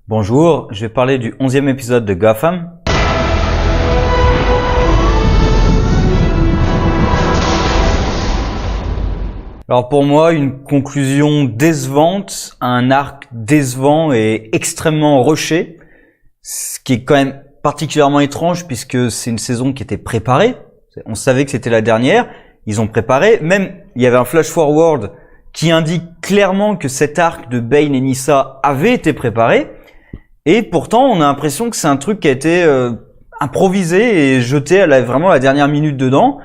Bonjour, je vais parler du 11e épisode de Gotham. Alors pour moi, une conclusion décevante, un arc décevant et extrêmement rushé, ce qui est quand même particulièrement étrange puisque c'est une saison qui était préparée. On savait que c'était la dernière, ils ont préparé. Même, il y avait un flash forward qui indique clairement que cet arc de Bane et Nyssa avait été préparé. Et pourtant, on a l'impression que c'est un truc qui a été improvisé et jeté à vraiment la dernière minute dedans.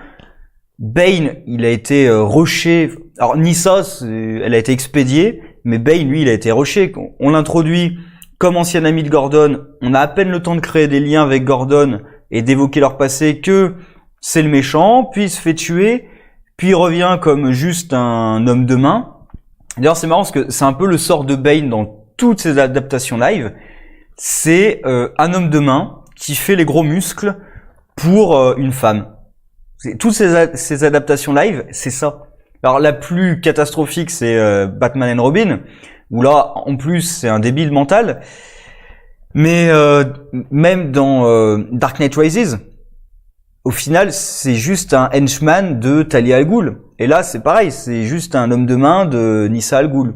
Bane, il a été rushé. Alors Nyssa, elle a été expédiée, mais Bane, lui, il a été rushé. On l'introduit comme ancien ami de Gordon. On a à peine le temps de créer des liens avec Gordon et d'évoquer leur passé que c'est le méchant, puis il se fait tuer, puis il revient comme juste un homme de main. D'ailleurs, c'est marrant parce que c'est un peu le sort de Bane dans toutes ces adaptations live. C'est un homme de main qui fait les gros muscles pour une femme. Toutes ces adaptations live, c'est ça. Alors la plus catastrophique, c'est Batman and Robin, où là, en plus, c'est un débile mental. Mais même dans Dark Knight Rises, au final, c'est juste un henchman de Talia al Ghul. Et là, c'est pareil, c'est juste un homme de main de Nyssa al Ghul.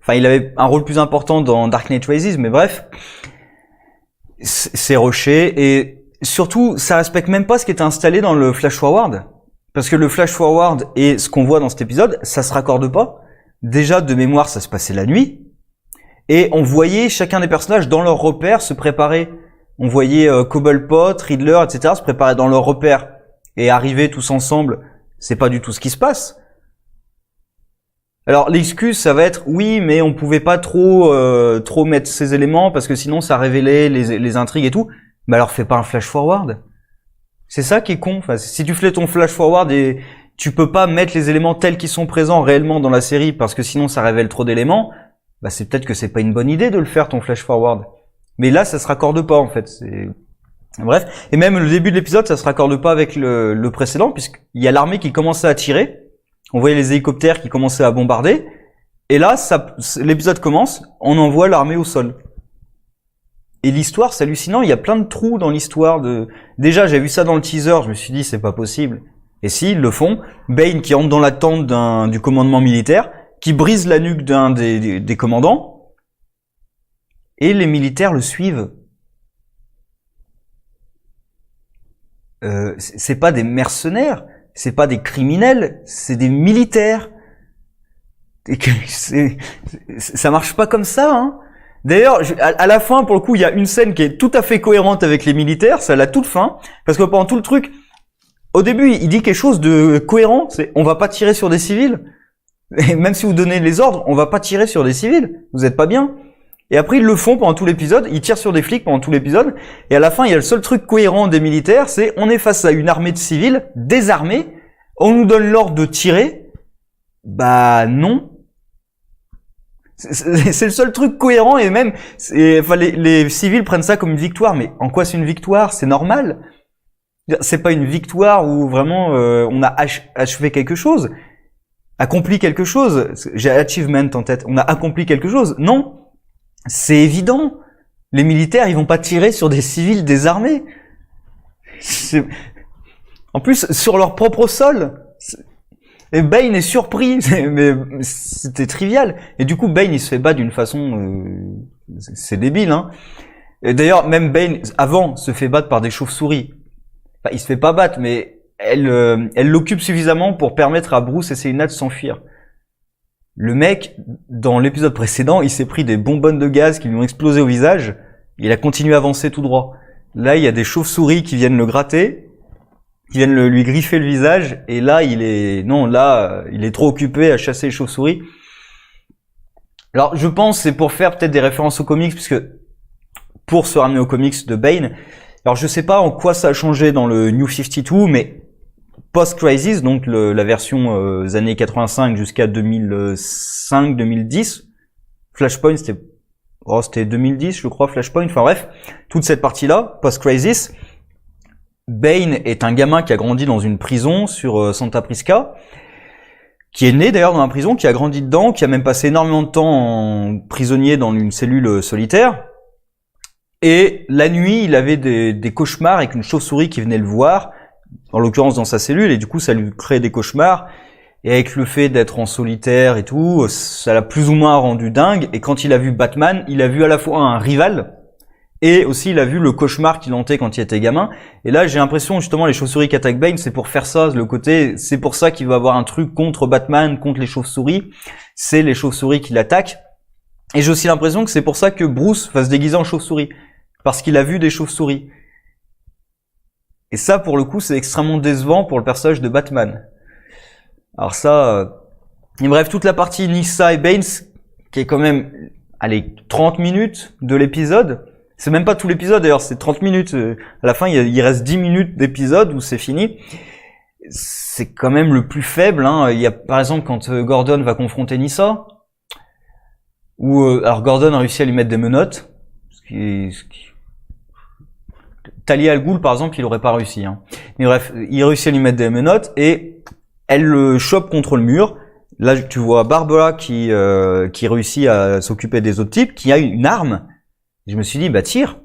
Enfin, il avait un rôle plus important dans Dark Knight Rises, mais bref, c'est rushé et surtout, ça respecte même pas ce qui était installé dans le flash forward, parce que le flash forward et ce qu'on voit dans cet épisode, ça se raccorde pas. Déjà de mémoire, ça se passait la nuit et on voyait chacun des personnages dans leurs repères se préparer. On voyait Cobblepot, Riddler, etc. se préparer dans leurs repères et arriver tous ensemble. C'est pas du tout ce qui se passe. Alors l'excuse, ça va être oui, mais on pouvait pas trop mettre ces éléments parce que sinon ça révélait les intrigues et tout. Mais alors fais pas un flash forward. C'est ça qui est con. Enfin, si tu fais ton flash forward et tu peux pas mettre les éléments tels qu'ils sont présents réellement dans la série parce que sinon ça révèle trop d'éléments, bah c'est peut-être que c'est pas une bonne idée de le faire ton flash forward. Mais là, ça se raccorde pas en fait. Bref, et même le début de l'épisode, ça se raccorde pas avec le précédent puisqu'il y a l'armée qui commençait à tirer. On voyait les hélicoptères qui commençaient à bombarder. Et là, l'épisode commence, on envoie l'armée au sol. Et l'histoire, c'est hallucinant, il y a plein de trous dans l'histoire Déjà, j'ai vu ça dans le teaser, je me suis dit, c'est pas possible. Et si, ils le font. Bane qui entre dans la tente du commandement militaire, qui brise la nuque d'un des commandants, et les militaires le suivent. C'est pas des mercenaires, c'est pas des criminels, c'est des militaires. Et ça marche pas comme ça, hein. D'ailleurs, à la fin, pour le coup, il y a une scène qui est tout à fait cohérente avec les militaires, c'est à la toute fin, parce que pendant tout le truc, au début, il dit quelque chose de cohérent, c'est on va pas tirer sur des civils. Et même si vous donnez les ordres, on va pas tirer sur des civils. Vous êtes pas bien. Et après, ils le font pendant tout l'épisode, ils tirent sur des flics pendant tout l'épisode, et à la fin, il y a le seul truc cohérent des militaires, c'est on est face à une armée de civils, désarmés, on nous donne l'ordre de tirer, bah non. C'est le seul truc cohérent, et même, enfin, les civils prennent ça comme une victoire, mais en quoi c'est une victoire? C'est normal. C'est pas une victoire où vraiment on a achevé quelque chose, accompli quelque chose. J'ai achievement en tête, on a accompli quelque chose. Non. C'est évident. Les militaires, ils vont pas tirer sur des civils désarmés. En plus, sur leur propre sol. Et Bane est surpris. Mais c'était trivial. Et du coup, Bane, il se fait battre d'une façon... c'est débile, hein. Et d'ailleurs, même Bane, avant, se fait battre par des chauves-souris. Enfin, il se fait pas battre, mais elle l'occupe suffisamment pour permettre à Bruce et Selina de s'enfuir. Le mec, dans l'épisode précédent, il s'est pris des bonbonnes de gaz qui lui ont explosé au visage. Il a continué à avancer tout droit. Là, il y a des chauves-souris qui viennent le gratter, qui viennent lui griffer le visage. Et là, il est trop occupé à chasser les chauves-souris. Alors, je pense c'est pour faire peut-être des références aux comics, puisque pour se ramener aux comics de Bane. Alors, je sais pas en quoi ça a changé dans le New 52, mais post-Crisis, donc la version des années 85 jusqu'à 2005-2010, Flashpoint, c'était 2010, je crois, Flashpoint, enfin bref, toute cette partie-là, post-Crisis, Bane est un gamin qui a grandi dans une prison sur Santa Prisca, qui est né d'ailleurs dans la prison, qui a grandi dedans, qui a même passé énormément de temps en prisonnier dans une cellule solitaire. Et la nuit, il avait des cauchemars avec une chauve-souris qui venait le voir, en l'occurrence dans sa cellule, et du coup ça lui créait des cauchemars. Et avec le fait d'être en solitaire et tout, ça l'a plus ou moins rendu dingue. Et quand il a vu Batman, il a vu à la fois un rival, et aussi il a vu le cauchemar qu'il hantait quand il était gamin. Et là, j'ai l'impression justement les chauves-souris qui attaquent Bane, c'est pour faire ça, le côté, c'est pour ça qu'il va avoir un truc contre Batman, contre les chauves-souris. C'est les chauves-souris qui l'attaquent. Et j'ai aussi l'impression que c'est pour ça que Bruce va se déguiser en chauve-souris. Parce qu'il a vu des chauves-souris. Et ça, pour le coup, c'est extrêmement décevant pour le personnage de Batman. Alors ça, et bref, toute la partie Nyssa et Bane, qui est quand même, allez, 30 minutes de l'épisode. C'est même pas tout l'épisode d'ailleurs, c'est 30 minutes. À la fin, il reste 10 minutes d'épisode où c'est fini. C'est quand même le plus faible. Hein. Il y a par exemple quand Gordon va confronter Nyssa, où alors Gordon a réussi à lui mettre des menottes. Talia al Ghul, par exemple, il aurait pas réussi. Hein. Mais bref, il réussit à lui mettre des menottes et elle le chope contre le mur. Là, tu vois Barbara qui réussit à s'occuper des autres types, qui a une arme. Je me suis dit, bah tire.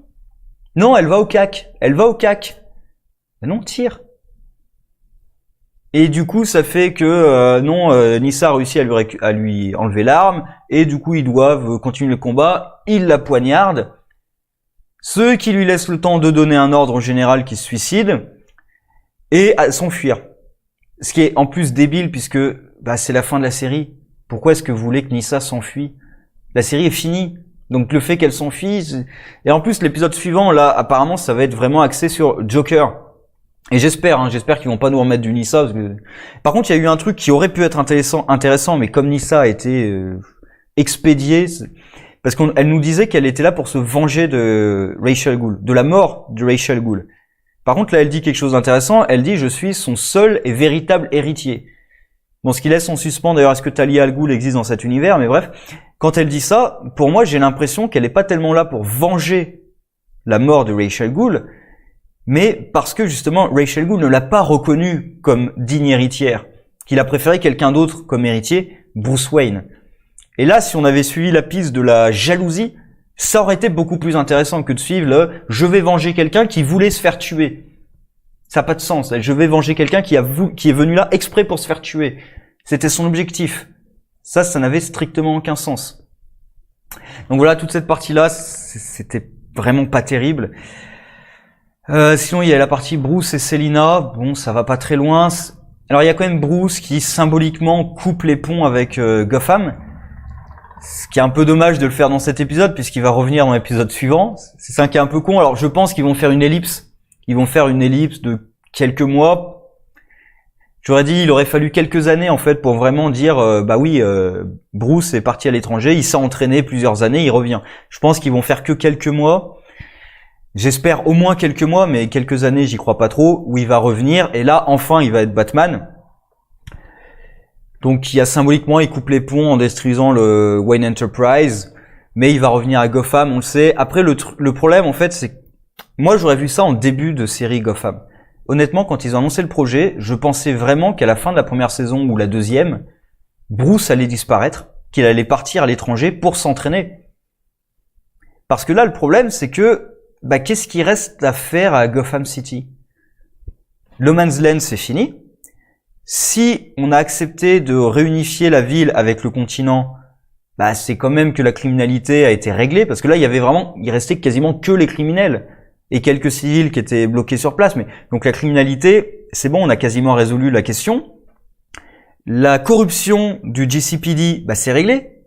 Non, elle va au cac. Elle va au cac. Mais non, tire. Et du coup, ça fait que Nyssa a réussi à lui enlever l'arme. Et du coup, ils doivent continuer le combat. Il la poignarde. Ce qui lui laisse le temps de donner un ordre au général qui se suicide. Et à s'enfuir. Ce qui est en plus débile puisque c'est la fin de la série. Pourquoi est-ce que vous voulez que Nyssa s'enfuit? La série est finie. Donc le fait qu'elle s'enfuit, et en plus l'épisode suivant là, apparemment ça va être vraiment axé sur Joker. Et j'espère qu'ils vont pas nous remettre du Nyssa. Parce que... Par contre, il y a eu un truc qui aurait pu être intéressant, mais comme Nyssa a été expédiée, parce qu'elle nous disait qu'elle était là pour se venger de Ra's al Ghul, de la mort de Ra's al Ghul. Par contre, là, elle dit quelque chose d'intéressant. Elle dit, je suis son seul et véritable héritier. Bon, ce qui laisse en suspens d'ailleurs, est-ce que Talia al Ghul existe dans cet univers, mais bref. Quand elle dit ça, pour moi, j'ai l'impression qu'elle n'est pas tellement là pour venger la mort de Ra's al Ghul, mais parce que justement, Ra's al Ghul ne l'a pas reconnue comme digne héritière, qu'il a préféré quelqu'un d'autre comme héritier, Bruce Wayne. Et là, si on avait suivi la piste de la jalousie, ça aurait été beaucoup plus intéressant que de suivre le « je vais venger quelqu'un qui voulait se faire tuer ». Ça n'a pas de sens. Je vais venger quelqu'un qui est venu là exprès pour se faire tuer. C'était son objectif. Ça n'avait strictement aucun sens. Donc voilà, toute cette partie-là, c'était vraiment pas terrible. Sinon, il y a la partie Bruce et Selina. Bon, ça va pas très loin. Alors, il y a quand même Bruce qui, symboliquement, coupe les ponts avec Gotham. Ce qui est un peu dommage de le faire dans cet épisode, puisqu'il va revenir dans l'épisode suivant. C'est ça qui est un peu con. Alors, je pense qu'ils vont faire une ellipse. Ils vont faire une ellipse de quelques mois. J'aurais dit, il aurait fallu quelques années, en fait, pour vraiment dire, Bruce est parti à l'étranger, il s'est entraîné plusieurs années, il revient. Je pense qu'ils vont faire que quelques mois. J'espère au moins quelques mois, mais quelques années, j'y crois pas trop, où il va revenir, et là, enfin, il va être Batman. Donc, symboliquement, il coupe les ponts en détruisant le Wayne Enterprise, mais il va revenir à Gotham, on le sait. Après, le problème, en fait, c'est que moi, j'aurais vu ça en début de série Gotham. Honnêtement, quand ils ont annoncé le projet, je pensais vraiment qu'à la fin de la première saison ou la deuxième, Bruce allait disparaître, qu'il allait partir à l'étranger pour s'entraîner. Parce que là, le problème, c'est que, qu'est-ce qui reste à faire à Gotham City? No Man's Land, c'est fini. Si on a accepté de réunifier la ville avec le continent, c'est quand même que la criminalité a été réglée, parce que là, il restait quasiment que les criminels. Et quelques civils qui étaient bloqués sur place. Mais donc la criminalité, c'est bon, on a quasiment résolu la question. La corruption du GCPD, c'est réglé.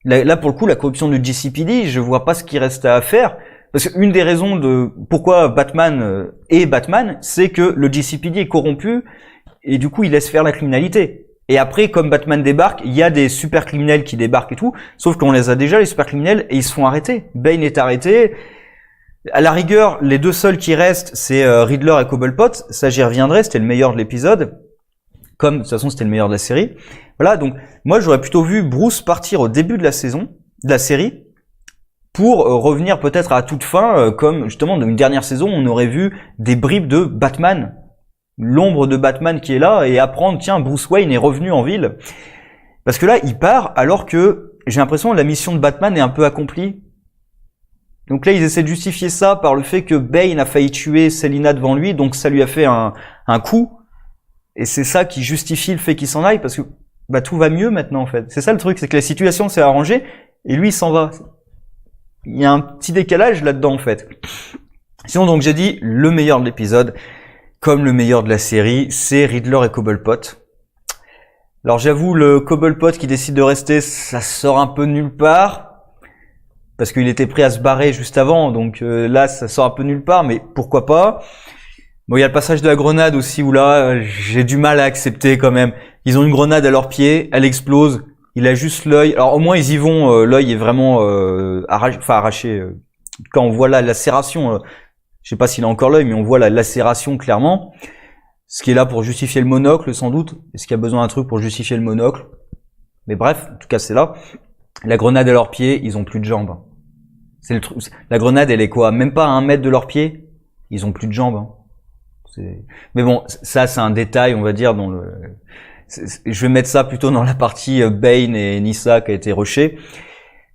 Là, pour le coup, la corruption du GCPD, je vois pas ce qui reste à faire. Parce qu'une des raisons de pourquoi Batman est Batman, c'est que le GCPD est corrompu et du coup, il laisse faire la criminalité. Et après, comme Batman débarque, il y a des super criminels qui débarquent et tout. Sauf qu'on les a déjà, les super criminels, et ils se font arrêter. Bane est arrêté. À la rigueur, les deux seuls qui restent, c'est Riddler et Cobblepot. Ça, j'y reviendrai, c'était le meilleur de l'épisode. Comme, de toute façon, c'était le meilleur de la série. Voilà, donc, moi, j'aurais plutôt vu Bruce partir au début de la série, pour revenir peut-être à toute fin, comme, justement, dans une dernière saison, on aurait vu des bribes de Batman. l'ombre de Batman qui est là et apprendre, tiens, Bruce Wayne est revenu en ville. Parce que là, il part alors que j'ai l'impression que la mission de Batman est un peu accomplie. Donc là, ils essaient de justifier ça par le fait que Bane a failli tuer Selina devant lui, donc ça lui a fait un coup. Et c'est ça qui justifie le fait qu'il s'en aille, parce que bah tout va mieux maintenant en fait. C'est ça le truc, c'est que la situation s'est arrangée, et lui il s'en va. Il y a un petit décalage là-dedans en fait. Sinon donc j'ai dit, le meilleur de l'épisode, comme le meilleur de la série, c'est Riddler et Cobblepot. Alors j'avoue, le Cobblepot qui décide de rester, ça sort un peu nulle part. Parce qu'il était prêt à se barrer juste avant, donc là ça sort un peu nulle part, mais pourquoi pas. Bon, il y a le passage de la grenade aussi où là j'ai du mal à accepter quand même. Ils ont une grenade à leurs pieds, elle explose, il a juste l'œil. Alors au moins ils y vont, l'œil est vraiment arraché. Quand on voit la lacération, je sais pas s'il a encore l'œil, mais on voit la lacération clairement. Ce qui est là pour justifier le monocle sans doute. Est-ce qu'il y a besoin d'un truc pour justifier le monocle? Mais bref, en tout cas c'est là. La grenade à leurs pieds, ils ont plus de jambes. C'est le truc. La grenade, elle est quoi? Même pas à 1 mètre de leurs pieds. Ils ont plus de jambes. Mais bon, ça c'est un détail, on va dire. Je vais mettre ça plutôt dans la partie Bane et Nyssa qui a été rushée.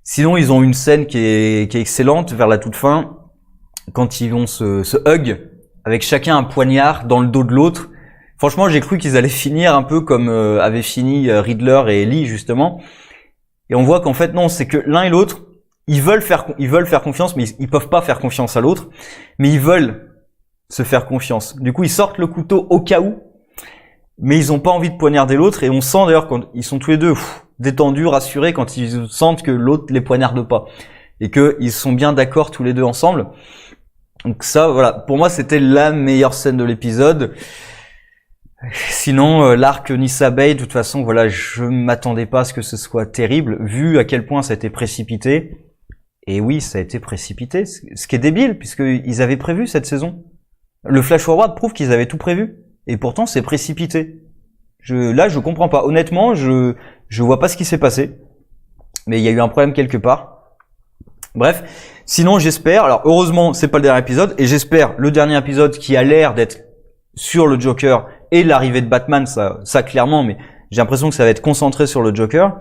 Sinon, ils ont une scène qui est excellente vers la toute fin, quand ils vont se hug avec chacun un poignard dans le dos de l'autre. Franchement, j'ai cru qu'ils allaient finir un peu comme avaient fini Riddler et Ellie justement. Et on voit qu'en fait non, c'est que l'un et l'autre, ils veulent faire confiance, mais ils peuvent pas faire confiance à l'autre, mais ils veulent se faire confiance. Du coup, ils sortent le couteau au cas où, mais ils ont pas envie de poignarder l'autre, et on sent d'ailleurs quand ils sont tous les deux détendus, rassurés quand ils sentent que l'autre les poignarde pas, et que ils sont bien d'accord tous les deux ensemble. Donc ça, voilà, pour moi c'était la meilleure scène de l'épisode. Sinon, l'arc Nyssa Bane, de toute façon, voilà, je m'attendais pas à ce que ce soit terrible, vu à quel point ça a été précipité. Et oui, ça a été précipité, ce qui est débile, puisqu'ils avaient prévu cette saison. Le Flash Forward prouve qu'ils avaient tout prévu, et pourtant c'est précipité. Là, je comprends pas. Honnêtement, je vois pas ce qui s'est passé, mais il y a eu un problème quelque part. Bref, sinon j'espère, alors heureusement c'est pas le dernier épisode, et j'espère le dernier épisode qui a l'air d'être sur le Joker et l'arrivée de Batman, ça clairement, mais j'ai l'impression que ça va être concentré sur le Joker.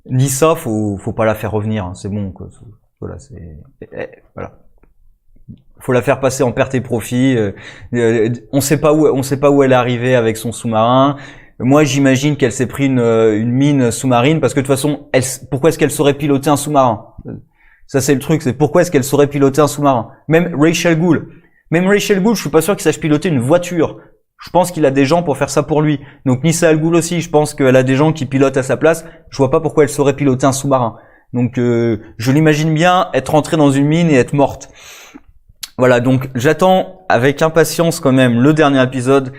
Nyssa, faut pas la faire revenir, hein, c'est bon, quoi. Voilà, voilà. Faut la faire passer en perte et profit. On sait pas où elle est arrivée avec son sous-marin. Moi, j'imagine qu'elle s'est pris une mine sous-marine parce que de toute façon, pourquoi est-ce qu'elle saurait piloter un sous-marin? Ça, c'est le truc, c'est pourquoi est-ce qu'elle saurait piloter un sous-marin? Même Rachel Gould, je suis pas sûr qu'il sache piloter une voiture. Je pense qu'il a des gens pour faire ça pour lui. Donc Nyssa Al Ghul aussi, je pense qu'elle a des gens qui pilotent à sa place. Je vois pas pourquoi elle saurait piloter un sous-marin. Donc je l'imagine bien être entrée dans une mine et être morte. Voilà, donc j'attends avec impatience quand même le dernier épisode.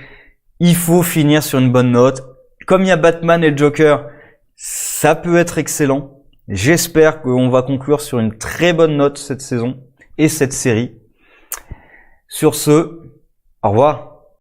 Il faut finir sur une bonne note. Comme il y a Batman et le Joker, ça peut être excellent. J'espère qu'on va conclure sur une très bonne note cette saison et cette série. Sur ce, au revoir.